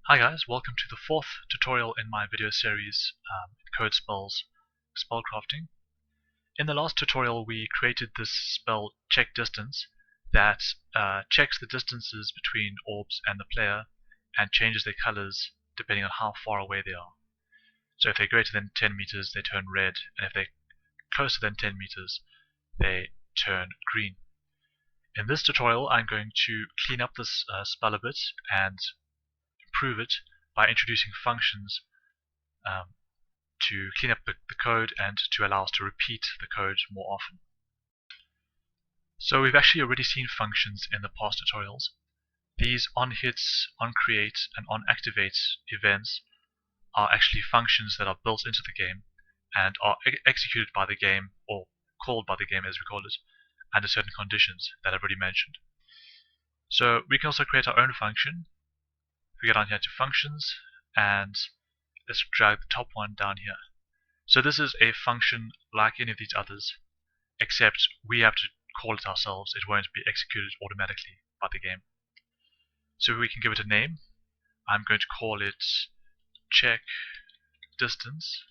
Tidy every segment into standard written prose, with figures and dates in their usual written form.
Hi guys, welcome to the fourth tutorial in my video series CodeSpells spell crafting. In the last tutorial we created this spell check distance that checks the distances between orbs and the player and changes their colors depending on how far away they are. So if they're greater than 10 meters they turn red, and if they're closer than 10 meters they turn green. In this tutorial I'm going to clean up this spell a bit and improve it by introducing functions to clean up the code and to allow us to repeat the code more often. So we've actually already seen functions in the past tutorials. These onHits, onCreate, and onActivate events are actually functions that are built into the game and are executed by the game, or called by the game as we call it, under certain conditions that I've already mentioned. So we can also create our own function. We go down here to functions and let's drag the top one down here. So this is a function like any of these others, except we have to call it ourselves. It won't be executed automatically by the game. So we can give it a name. I'm going to call it check distance,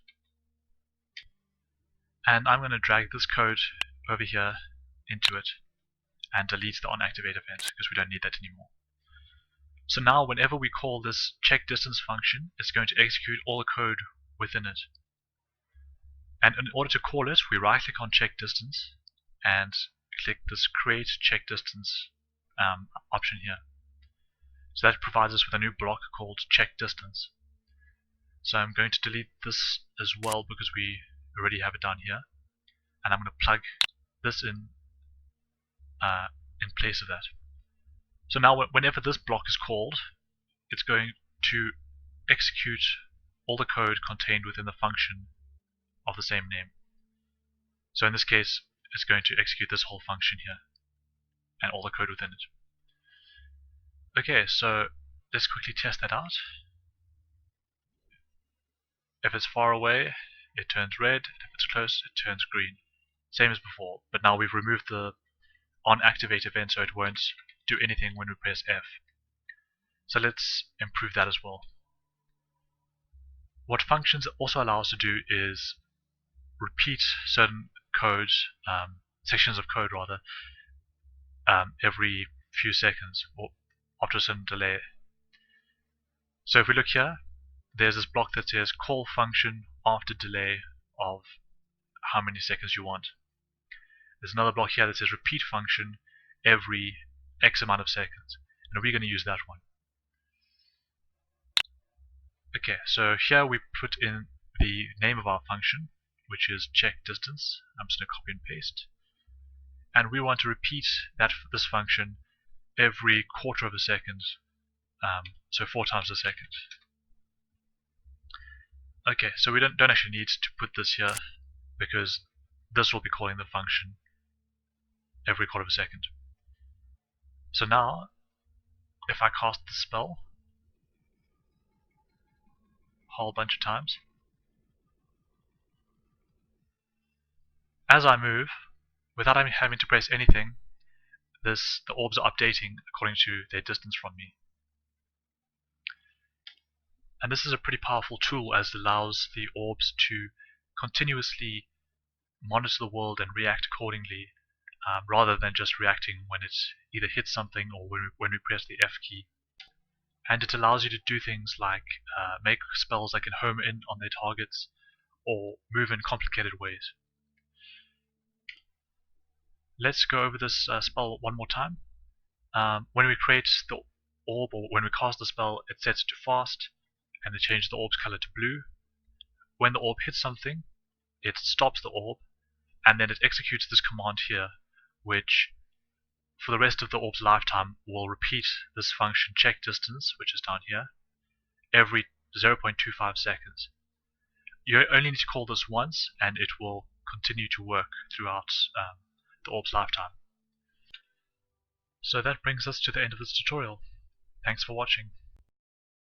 and I'm going to drag this code over here into it and delete the onActivate event because we don't need that anymore. So now whenever we call this check distance function, it's going to execute all the code within it. And in order to call it, we right click on check distance and click this create check distance option here. So that provides us with a new block called check distance. So I'm going to delete this as well because we already have it down here, and I'm going to plug this in place of that. So now whenever this block is called, it's going to execute all the code contained within the function of the same name. So in this case, it's going to execute this whole function here and all the code within it. Okay, so let's quickly test that out. If it's far away, it turns red. If it's close, it turns green. Same as before, but now we've removed the onActivate event so it won't do anything when we press F. So let's improve that as well. What functions also allow us to do is repeat certain codes, sections of code rather, every few seconds or after a certain delay. So if we look here, there's this block that says call function after delay of how many seconds you want. There's another block here that says repeat function every X amount of seconds, and we're going to use that one. Okay, so here we put in the name of our function, which is check distance. I'm just going to copy and paste. And we want to repeat this function every quarter of a second, so 4 times a second. Okay, so we don't actually need to put this here because this will be calling the function every quarter of a second. So now, if I cast the spell a whole bunch of times, as I move, without having to press anything, the orbs are updating according to their distance from me. And this is a pretty powerful tool as it allows the orbs to continuously monitor the world and react accordingly, rather than just reacting when it either hits something or when we press the F key. And it allows you to do things like make spells that can home in on their targets or move in complicated ways. Let's go over this spell one more time. When we create the orb, or when we cast the spell, it sets it to fast and it changes the orb's color to blue. When the orb hits something, it stops the orb and then it executes this command here, which for the rest of the orb's lifetime will repeat this function check distance, which is down here, every 0.25 seconds. You only need to call this once and it will continue to work throughout the orb's lifetime. So that brings us to the end of this tutorial. Thanks for watching.